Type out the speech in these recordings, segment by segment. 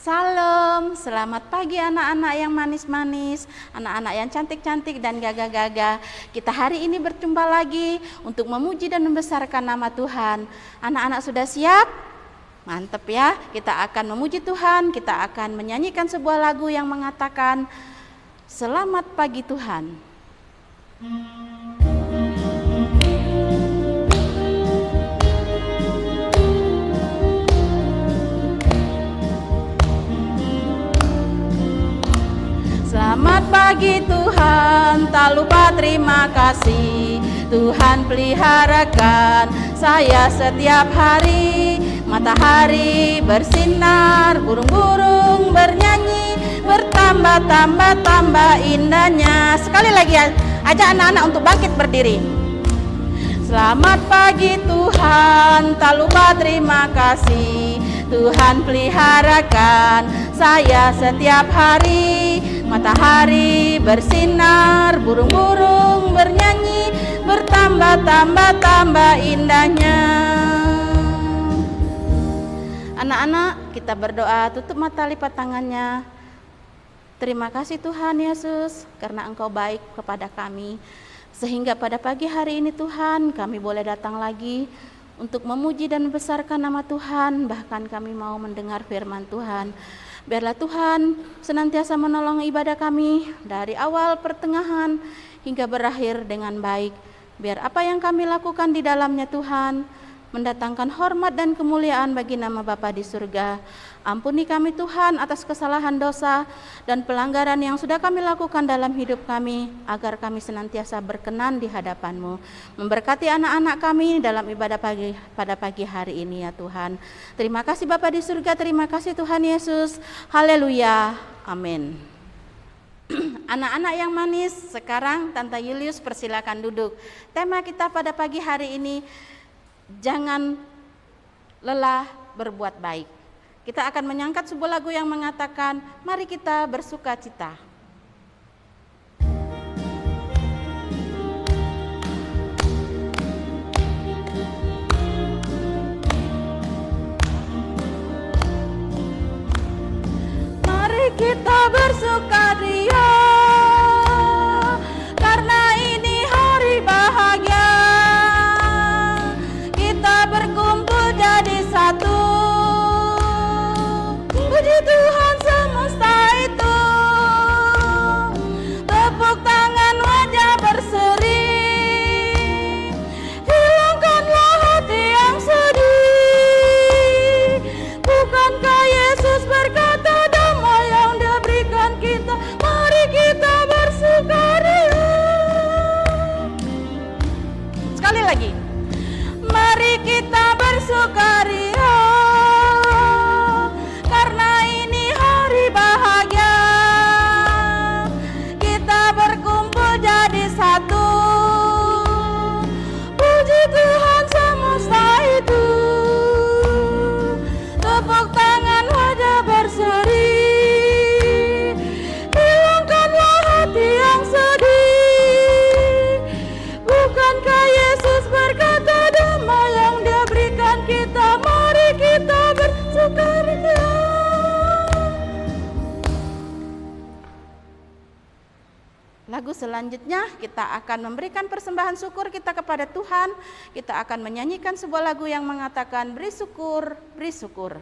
Salam, selamat pagi anak-anak yang manis-manis, anak-anak yang cantik-cantik dan gagah-gagah. Kita hari ini berjumpa lagi untuk memuji dan membesarkan nama Tuhan. Anak-anak sudah siap? Mantap ya, kita akan memuji Tuhan, kita akan menyanyikan sebuah lagu yang mengatakan, Selamat pagi Tuhan. Selamat pagi Tuhan, tak lupa terima kasih. Tuhan peliharakan saya setiap hari. Matahari bersinar, burung-burung bernyanyi, bertambah-tambah indahnya. Sekali lagi ajak anak-anak untuk bangkit berdiri. Selamat pagi Tuhan, tak lupa terima kasih. Tuhan peliharakan saya setiap hari. Matahari bersinar, burung-burung bernyanyi, bertambah-tambah indahnya. Anak-anak, kita berdoa, tutup mata, lipat tangannya. Terima kasih Tuhan Yesus, karena Engkau baik kepada kami. Sehingga pada pagi hari ini Tuhan, kami boleh datang lagi untuk memuji dan membesarkan nama Tuhan. Bahkan kami mau mendengar firman Tuhan. Biarlah Tuhan senantiasa menolong ibadah kami dari awal, pertengahan, hingga berakhir dengan baik. Biar apa yang kami lakukan di dalamnya Tuhan, mendatangkan hormat dan kemuliaan bagi nama Bapa di surga. Ampuni kami Tuhan atas kesalahan dosa dan pelanggaran yang sudah kami lakukan dalam hidup kami, agar kami senantiasa berkenan di hadapan-Mu. Memberkati anak-anak kami dalam ibadah pada pagi hari ini ya Tuhan. Terima kasih Bapa di surga, terima kasih Tuhan Yesus. Haleluya, amin. Anak-anak yang manis, sekarang Tante Julius persilakan duduk. Tema kita pada pagi hari ini, jangan lelah berbuat baik. Kita akan menyangkat sebuah lagu yang mengatakan, mari kita bersuka cita. Mari kita bersukaria, karena ini hari bahagia. Kita berkumpul jadi satu. Puji Tuhan semesta itu, tepuk tangan wajah berseri, hilangkanlah hati yang sedih. Bukankah Yesus berkata damai yang Dia berikan kita, mari kita bersukaria. Sekali lagi, mari kita bersukaria, karena ini hari bahagia. Kita berkumpul jadi satu. Puji Tuhan semesta itu, tepuk tangan wajah berseri, hilangkanlah hati yang sedih. Bukankah Yesus berkata damai yang Dia berikan kita, mari kita bersukaria. Lagu selanjutnya kita akan memberikan persembahan syukur kita kepada Tuhan. Kita akan menyanyikan sebuah lagu yang mengatakan beri syukur, beri syukur.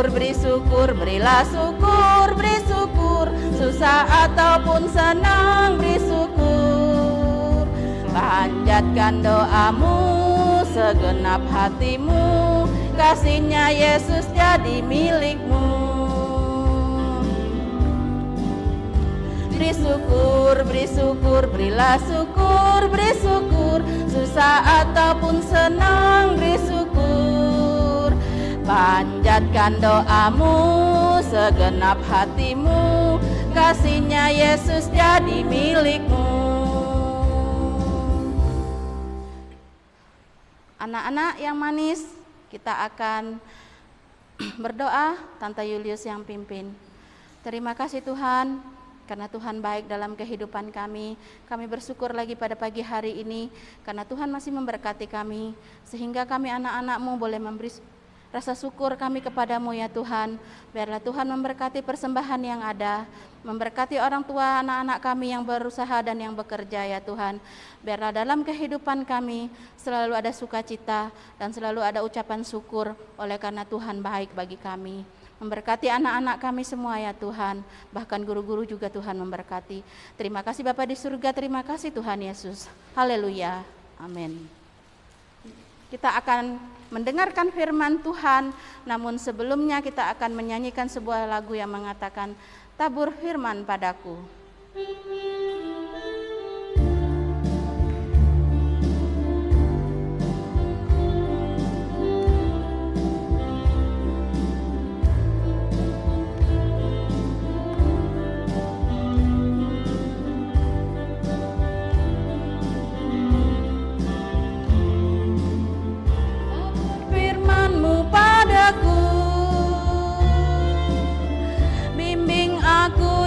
Beri syukur, berilah syukur, beri syukur, susah ataupun senang, beri syukur. Panjatkan doamu, segenap hatimu, kasih-Nya Yesus jadi milikmu. Beri syukur, berilah syukur, beri syukur, susah ataupun senang, beri syukur. Panjatkan doamu, segenap hatimu, kasih-Nya Yesus jadi milikmu. Anak-anak yang manis, kita akan berdoa, Tante Julius yang pimpin. Terima kasih Tuhan, karena Tuhan baik dalam kehidupan kami. Kami bersyukur lagi pada pagi hari ini, karena Tuhan masih memberkati kami, sehingga kami anak-anak-Mu boleh memberi rasa syukur kami kepadamu ya Tuhan. Biarlah Tuhan memberkati persembahan yang ada, memberkati orang tua anak-anak kami yang berusaha dan yang bekerja ya Tuhan. Biarlah dalam kehidupan kami selalu ada sukacita dan selalu ada ucapan syukur oleh karena Tuhan baik bagi kami. Memberkati anak-anak kami semua ya Tuhan, bahkan guru-guru juga Tuhan memberkati. Terima kasih Bapa di surga, terima kasih Tuhan Yesus. Haleluya, amin. Kita akan mendengarkan firman Tuhan, namun sebelumnya kita akan menyanyikan sebuah lagu yang mengatakan, tabur firman padaku.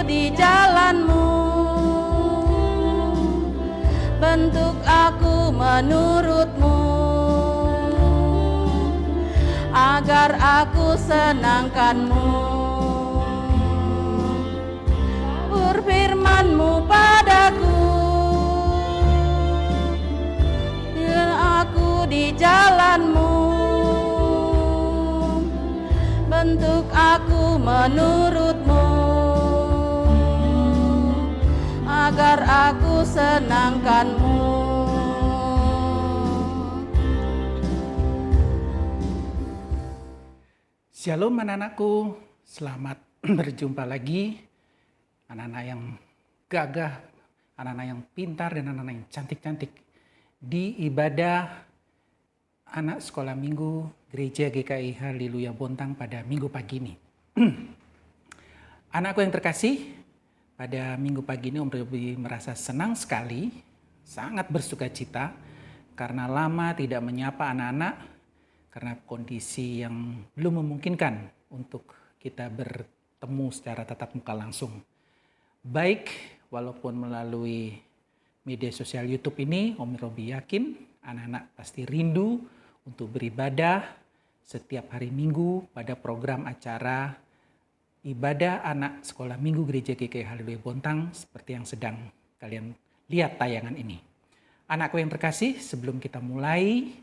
Di jalanmu, bentuk aku menurutmu, agar aku senangkanmu. Berfirmanmu padaku, dan aku di jalanmu, bentuk aku menurutmu, agar aku senangkanmu. Shalom anak-anakku, selamat berjumpa lagi. Anak-anak yang gagah, anak-anak yang pintar, dan anak-anak yang cantik-cantik di ibadah anak sekolah minggu Gereja GKI Haleluya Bontang pada minggu pagi ini. Anakku yang terkasih, pada minggu pagi ini Om Robi merasa senang sekali, sangat bersuka cita karena lama tidak menyapa anak-anak karena kondisi yang belum memungkinkan untuk kita bertemu secara tatap muka langsung. Baik, walaupun melalui media sosial YouTube ini, Om Robi yakin anak-anak pasti rindu untuk beribadah setiap hari Minggu pada program acara ibadah anak sekolah minggu Gereja GKI Haleluya Bontang seperti yang sedang kalian lihat tayangan ini. Anakku yang terkasih, sebelum kita mulai,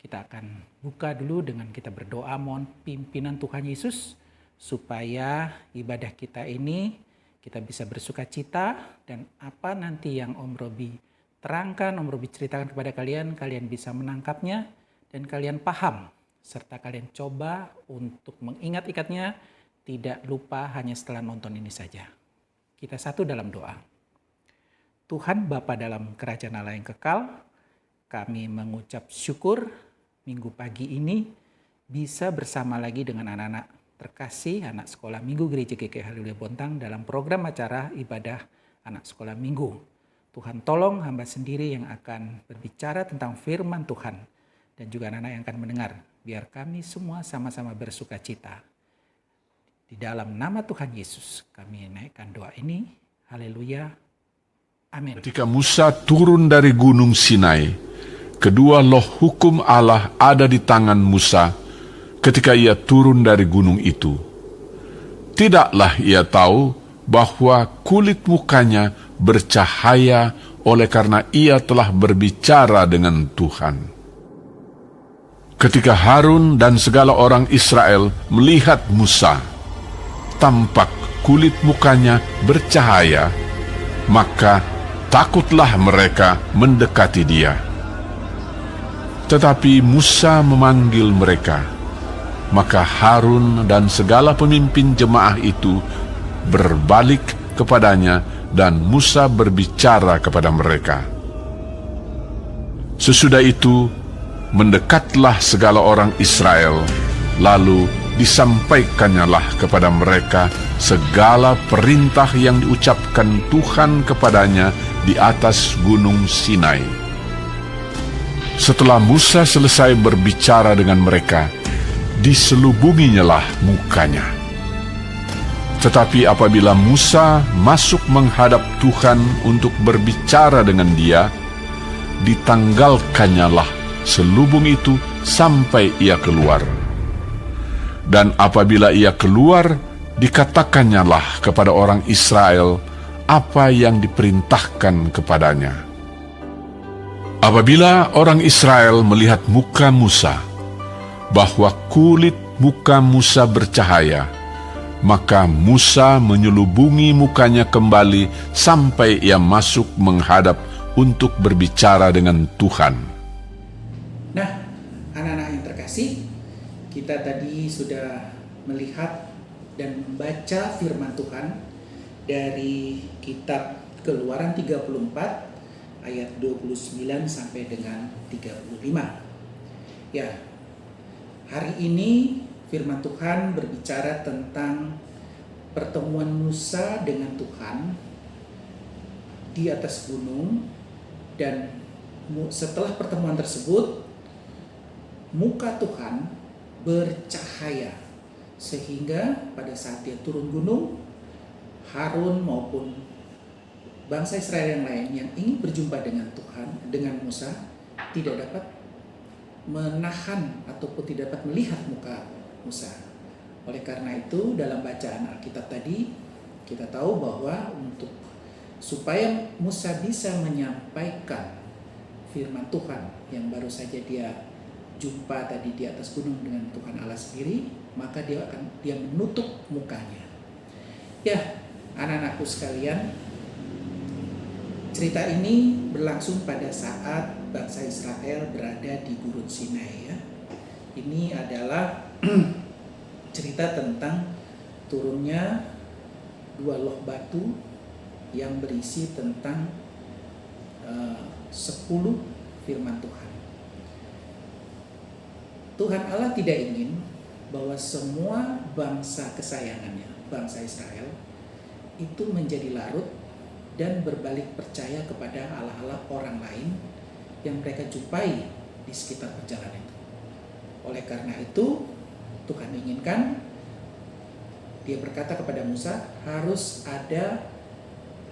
kita akan buka dulu dengan kita berdoa mohon pimpinan Tuhan Yesus supaya ibadah kita ini kita bisa bersuka cita dan apa nanti yang Om Robi terangkan, Om Robi ceritakan kepada kalian, kalian bisa menangkapnya dan kalian paham serta kalian coba untuk mengingat-ingatnya. Tidak lupa hanya setelah nonton ini saja. Kita satu dalam doa. Tuhan Bapa dalam kerajaan Allah yang kekal, kami mengucap syukur minggu pagi ini bisa bersama lagi dengan anak-anak terkasih, anak sekolah minggu Gereja GKI Haleluya Bontang dalam program acara ibadah anak sekolah minggu. Tuhan tolong hamba sendiri yang akan berbicara tentang firman Tuhan dan juga anak-anak yang akan mendengar. Biar kami semua sama-sama bersuka cita. Di dalam nama Tuhan Yesus kami naikkan doa ini. Haleluya. Amin. Ketika Musa turun dari gunung Sinai, kedua loh hukum Allah ada di tangan Musa ketika ia turun dari gunung itu. Tidaklah ia tahu bahwa kulit mukanya bercahaya oleh karena ia telah berbicara dengan Tuhan. Ketika Harun dan segala orang Israel melihat Musa, tampak kulit mukanya bercahaya, maka takutlah mereka mendekati dia. Tetapi Musa memanggil mereka, maka Harun dan segala pemimpin jemaah itu berbalik kepadanya dan Musa berbicara kepada mereka. Sesudah itu, mendekatlah segala orang Israel, lalu disampaikannyalah kepada mereka segala perintah yang diucapkan Tuhan kepadanya di atas gunung Sinai. Setelah Musa selesai berbicara dengan mereka, diselubunginyalah mukanya. Tetapi apabila Musa masuk menghadap Tuhan untuk berbicara dengan dia, ditanggalkannyalah selubung itu sampai ia keluar. Dan apabila ia keluar, dikatakkannyalah kepada orang Israel apa yang diperintahkan kepadanya. Apabila orang Israel melihat muka Musa, bahwa kulit muka Musa bercahaya, maka Musa menyelubungi mukanya kembali sampai ia masuk menghadap untuk berbicara dengan Tuhan. Nah, anak-anak yang terkasih, kita tadi sudah melihat dan membaca firman Tuhan dari kitab Keluaran 34 ayat 29 sampai dengan 35. Ya, hari ini firman Tuhan berbicara tentang pertemuan Musa dengan Tuhan di atas gunung, dan setelah pertemuan tersebut muka Tuhan bercahaya, sehingga pada saat dia turun gunung, Harun maupun bangsa Israel yang lain yang ingin berjumpa dengan Tuhan, dengan Musa, tidak dapat menahan ataupun tidak dapat melihat muka Musa. Oleh karena itu, dalam bacaan Alkitab tadi kita tahu bahwa supaya Musa bisa menyampaikan firman Tuhan yang baru saja dia jumpa tadi di atas gunung dengan Tuhan Allah sendiri, maka dia menutup mukanya. Ya, anak-anakku sekalian, cerita ini berlangsung pada saat bangsa Israel berada di Gurun Sinai, ya. Ini adalah cerita tentang turunnya 2 loh batu yang berisi tentang 10 firman Tuhan. Tuhan Allah tidak ingin bahwa semua bangsa kesayangannya, bangsa Israel, itu menjadi larut dan berbalik percaya kepada allah-allah orang lain yang mereka jumpai di sekitar perjalanan itu. Oleh karena itu, Tuhan inginkan, dia berkata kepada Musa, harus ada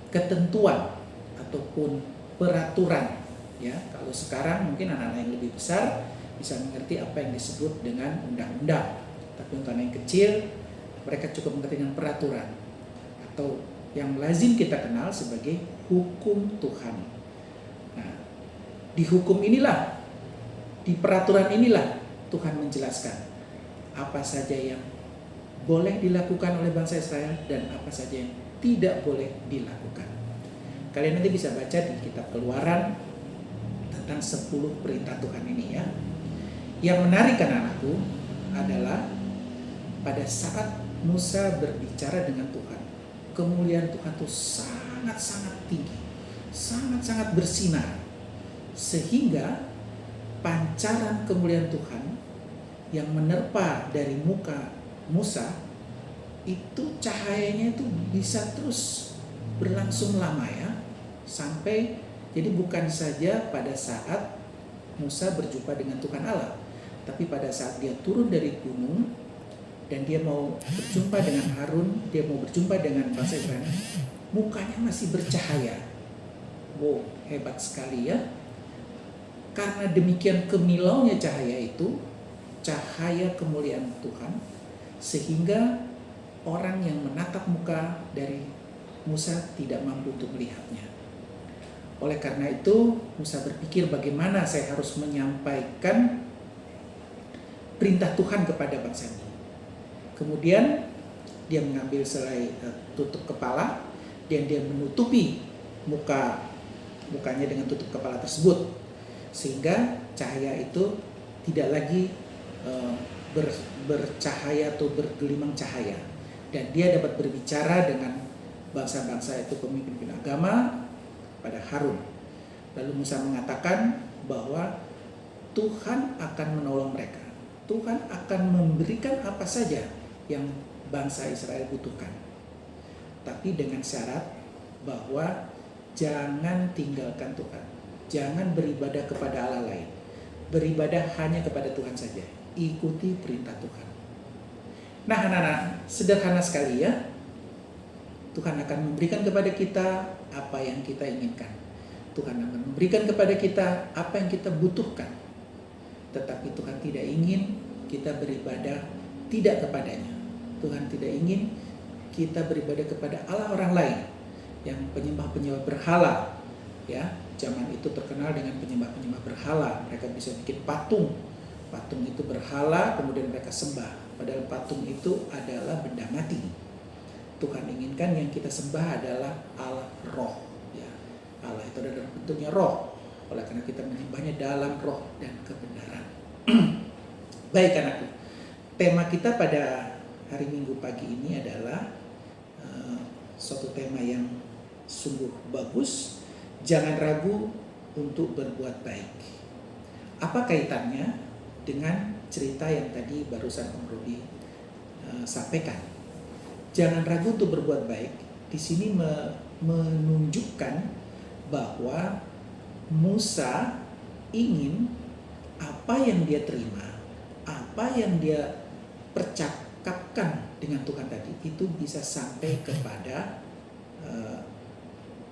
ketentuan ataupun peraturan. Ya, kalau sekarang mungkin anak-anak yang lebih besar bisa mengerti apa yang disebut dengan undang-undang. Tapi untuk anak yang kecil, mereka cukup mengerti dengan peraturan, atau yang lazim kita kenal sebagai hukum Tuhan. Nah, di hukum inilah, di peraturan inilah Tuhan menjelaskan apa saja yang boleh dilakukan oleh bangsa Israel dan apa saja yang tidak boleh dilakukan. Kalian nanti bisa baca di kitab Keluaran tentang 10 perintah Tuhan ini, ya. Yang menarik anak-anakku adalah pada saat Musa berbicara dengan Tuhan, kemuliaan Tuhan itu sangat-sangat tinggi, sangat-sangat bersinar, sehingga pancaran kemuliaan Tuhan yang menerpa dari muka Musa itu cahayanya itu bisa terus berlangsung lama, ya, sampai jadi bukan saja pada saat Musa berjumpa dengan Tuhan Allah, tapi pada saat dia turun dari gunung dan dia mau berjumpa dengan Harun, dia mau berjumpa dengan bangsa Israel, mukanya masih bercahaya. Wow, hebat sekali, ya. Karena demikian kemilaunya cahaya itu, cahaya kemuliaan Tuhan, sehingga orang yang menatap muka dari Musa tidak mampu untuk melihatnya. Oleh karena itu, Musa berpikir bagaimana saya harus menyampaikan perintah Tuhan kepada bangsa ini. Kemudian dia mengambil selai tutup kepala dan dia menutupi mukanya dengan tutup kepala tersebut, sehingga cahaya itu tidak lagi bercahaya atau bergelimang cahaya, dan dia dapat berbicara dengan bangsa-bangsa itu, pemimpin agama, pada Harun. Lalu Musa mengatakan bahwa Tuhan akan menolong mereka, Tuhan akan memberikan apa saja yang bangsa Israel butuhkan, tapi dengan syarat bahwa jangan tinggalkan Tuhan, jangan beribadah kepada Allah lain, beribadah hanya kepada Tuhan saja, ikuti perintah Tuhan. Nah, anak-anak, sederhana sekali, ya. Tuhan akan memberikan kepada kita apa yang kita inginkan. Tuhan akan memberikan kepada kita apa yang kita butuhkan. Tetapi Tuhan tidak ingin kita beribadah tidak kepadanya. Tuhan tidak ingin kita beribadah kepada Allah orang lain yang penyembah-penyembah berhala. Ya, zaman itu terkenal dengan penyembah-penyembah berhala. Mereka bisa bikin patung. Patung itu berhala, kemudian mereka sembah. Padahal patung itu adalah benda mati. Tuhan inginkan yang kita sembah adalah Allah roh. Ya, Allah itu adalah bentuknya roh. Oleh karena kita menyembahnya dalam roh dan kebenaran. Baik anakku, tema kita pada hari Minggu pagi ini adalah suatu tema yang sungguh bagus. Jangan ragu untuk berbuat baik. Apa kaitannya dengan cerita yang tadi barusan Om Rudi sampaikan? Jangan ragu untuk berbuat baik. Di sini menunjukkan bahwa Musa ingin apa yang dia terima, apa yang dia percakapkan dengan Tuhan tadi itu bisa sampai kepada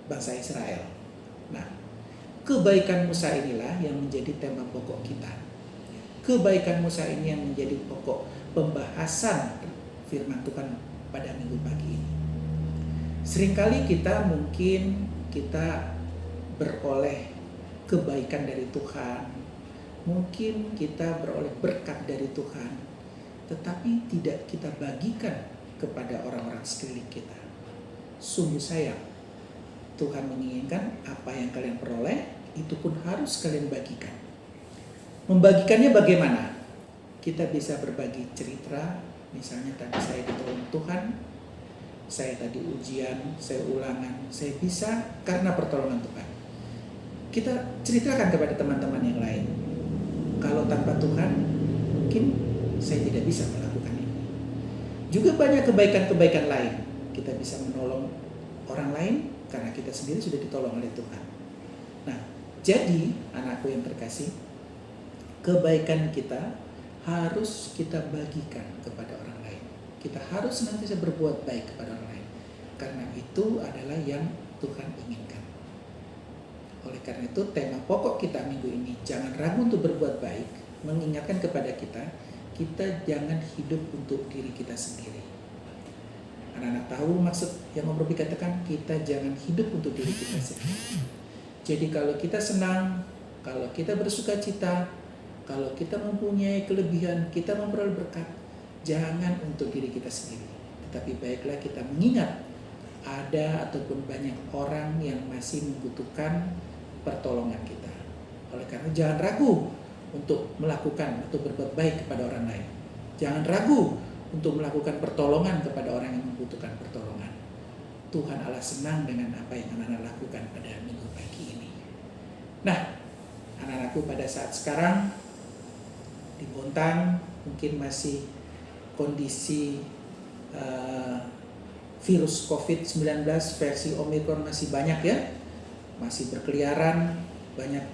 bangsa Israel. Nah, kebaikan Musa inilah yang menjadi tema pokok kita. Kebaikan Musa ini yang menjadi pokok pembahasan firman Tuhan pada minggu pagi ini. Seringkali kita beroleh kebaikan dari Tuhan, mungkin kita beroleh berkat dari Tuhan, tetapi tidak kita bagikan kepada orang-orang sekeliling kita. Sungguh sayang, Tuhan menginginkan apa yang kalian peroleh itu pun harus kalian bagikan. Membagikannya bagaimana? Kita bisa berbagi cerita. Misalnya tadi saya ditolong Tuhan, saya tadi ujian, saya ulangan, saya bisa karena pertolongan Tuhan. Kita ceritakan kepada teman-teman yang lain. Kalau tanpa Tuhan, mungkin saya tidak bisa melakukan ini. Juga banyak kebaikan-kebaikan lain. Kita bisa menolong orang lain karena kita sendiri sudah ditolong oleh Tuhan. Nah, jadi anakku yang terkasih, kebaikan kita harus kita bagikan kepada orang lain. Kita harus senantiasa berbuat baik kepada orang lain. Karena itu adalah yang Tuhan inginkan. Oleh karena itu tema pokok kita minggu ini, jangan ragu untuk berbuat baik, mengingatkan kepada kita jangan hidup untuk diri kita sendiri. Anak-anak tahu maksud yang Om Robi katakan, kita jangan hidup untuk diri kita sendiri. Jadi kalau kita senang, kalau kita bersuka cita, kalau kita mempunyai kelebihan, kita memperoleh berkat, jangan untuk diri kita sendiri. Tetapi baiklah kita mengingat ada ataupun banyak orang yang masih membutuhkan pertolongan kita. Oleh karena jangan ragu untuk melakukan atau berbuat baik kepada orang lain. Jangan ragu untuk melakukan pertolongan kepada orang yang membutuhkan pertolongan. Tuhan Allah senang dengan apa yang anak-anak lakukan pada minggu pagi ini. Nah, anak-anakku pada saat sekarang di Bontang mungkin masih kondisi virus COVID-19 versi Omicron masih banyak ya, masih berkeliaran, banyak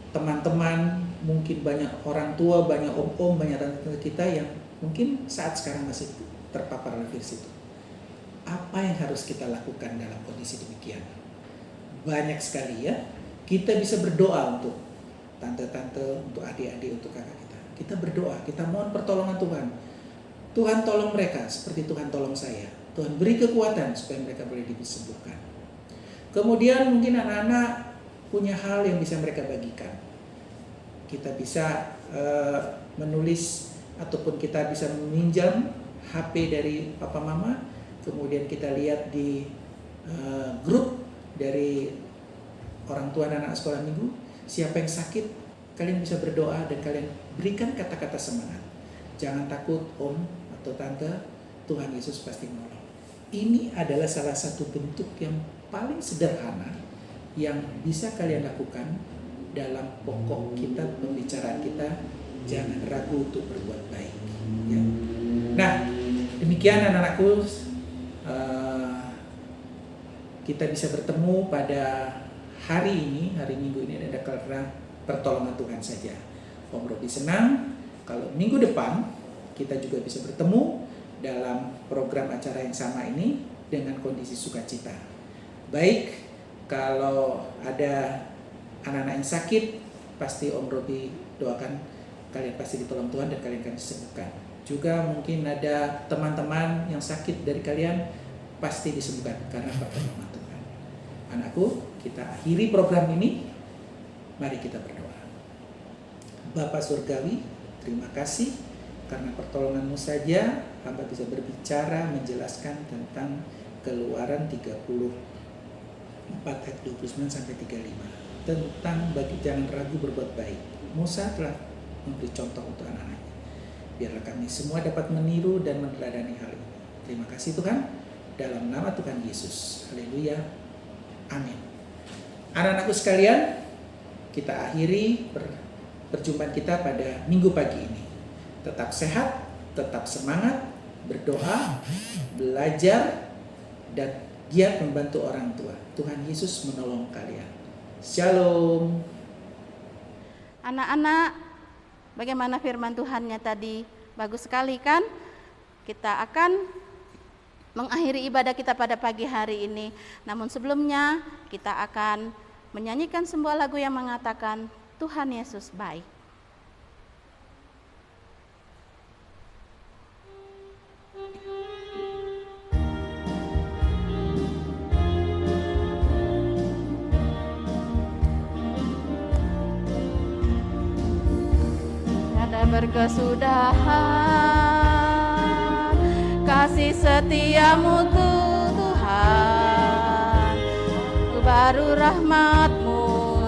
teman-teman, mungkin banyak orang tua, banyak om-om, banyak tante-tante kita yang mungkin saat sekarang masih terpapar oleh virus itu. Apa yang harus kita lakukan dalam kondisi demikian? Banyak sekali ya. Kita bisa berdoa untuk tante-tante, untuk adik-adik, untuk kakak kita. Kita berdoa, kita mohon pertolongan Tuhan. Tuhan tolong mereka seperti Tuhan tolong saya. Tuhan beri kekuatan supaya mereka boleh disembuhkan. Kemudian mungkin anak-anak punya hal yang bisa mereka bagikan. Kita bisa menulis ataupun kita bisa meminjam HP dari papa mama, kemudian kita lihat di grup dari orang tua dan anak sekolah minggu, siapa yang sakit, kalian bisa berdoa dan kalian berikan kata-kata semangat. Jangan takut om atau tante, Tuhan Yesus pasti menolong. Ini adalah salah satu bentuk yang paling sederhana yang bisa kalian lakukan dalam pokok kita, pembicaraan kita, jangan ragu untuk berbuat baik. Ya. Nah, demikian anak-anakku, kita bisa bertemu pada hari ini, hari Minggu ini ada karena pertolongan Tuhan saja. Om Robi senang kalau minggu depan kita juga bisa bertemu dalam program acara yang sama ini dengan kondisi sukacita. Baik, kalau ada anak-anak yang sakit, pasti Om Robi doakan kalian pasti ditolong Tuhan dan kalian akan disembuhkan. Juga mungkin ada teman-teman yang sakit dari kalian, pasti disembuhkan karena pertolongan Tuhan. Anakku, kita akhiri program ini. Mari kita berdoa. Bapa Surgawi, terima kasih karena pertolongan-Mu saja hamba bisa berbicara menjelaskan tentang Keluaran 34 ayat 29 sampai 35 tentang bagi jangan ragu berbuat baik. Musa telah memberi contoh untuk anak-anaknya. Biarlah kami semua dapat meniru dan meneladani hal ini. Terima kasih Tuhan, dalam nama Tuhan Yesus. Haleluya. Amin. Anak-anakku sekalian, kita akhiri perjumpaan kita pada minggu pagi ini. Tetap sehat, tetap semangat, berdoa, belajar, dan giat membantu orang tua. Tuhan Yesus menolong kalian. Shalom. Anak-anak, bagaimana firman Tuhannya tadi? Bagus sekali kan? Kita akan mengakhiri ibadah kita pada pagi hari ini. Namun sebelumnya kita akan menyanyikan sebuah lagu yang mengatakan Tuhan Yesus baik. Berkesudahan kasih setiamu Tuhan, baru rahmat-Mu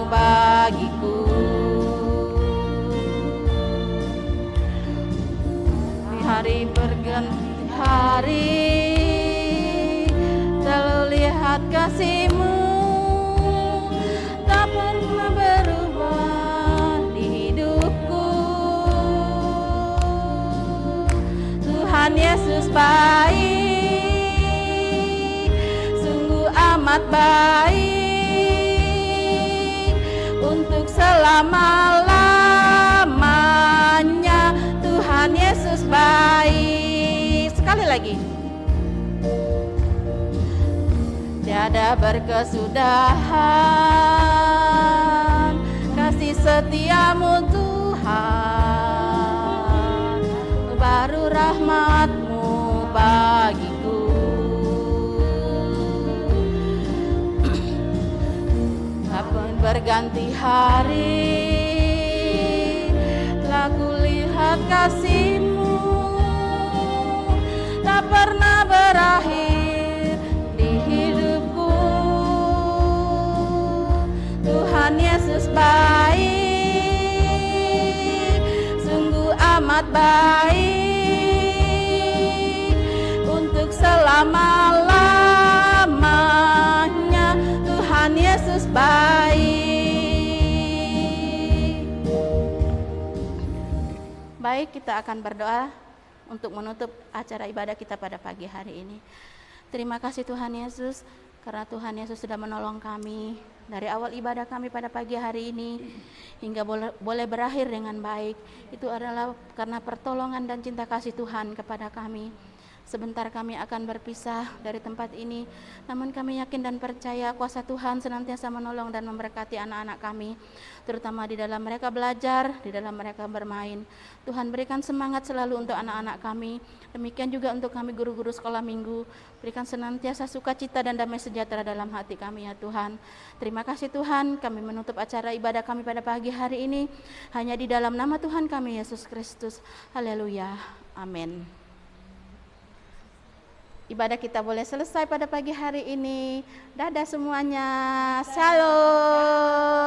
bagiku. Di hari berganti hari selalu lihat kasih-Mu, tak pernah berubah di hidupku. Tuhan Yesus baik, sungguh amat baik, untuk selama-lamanya. Tuhan Yesus baik. Sekali lagi. Tiada berkesudahan kasih setiamu Tuhan, baru rahmat-Mu bagiku. Kapan berganti hari telah kulihat kasih-Mu, tak pernah berakhir di hidupku. Tuhan Yesus baik, sungguh amat baik, untuk selama-lamanya. Tuhan Yesus baik. Baik, kita akan berdoa untuk menutup acara ibadah kita pada pagi hari ini. Terima kasih Tuhan Yesus, karena Tuhan Yesus sudah menolong kami dari awal ibadah kami pada pagi hari ini hingga boleh berakhir dengan baik. Itu adalah karena pertolongan dan cinta kasih Tuhan kepada kami. Sebentar kami akan berpisah dari tempat ini, namun kami yakin dan percaya kuasa Tuhan senantiasa menolong dan memberkati anak-anak kami, terutama di dalam mereka belajar, di dalam mereka bermain. Tuhan berikan semangat selalu untuk anak-anak kami, demikian juga untuk kami guru-guru sekolah minggu. Berikan senantiasa sukacita dan damai sejahtera dalam hati kami ya Tuhan. Terima kasih Tuhan, kami menutup acara ibadah kami pada pagi hari ini hanya di dalam nama Tuhan kami Yesus Kristus. Haleluya, amin. Ibadah kita boleh selesai pada pagi hari ini. Dadah semuanya. Shalom.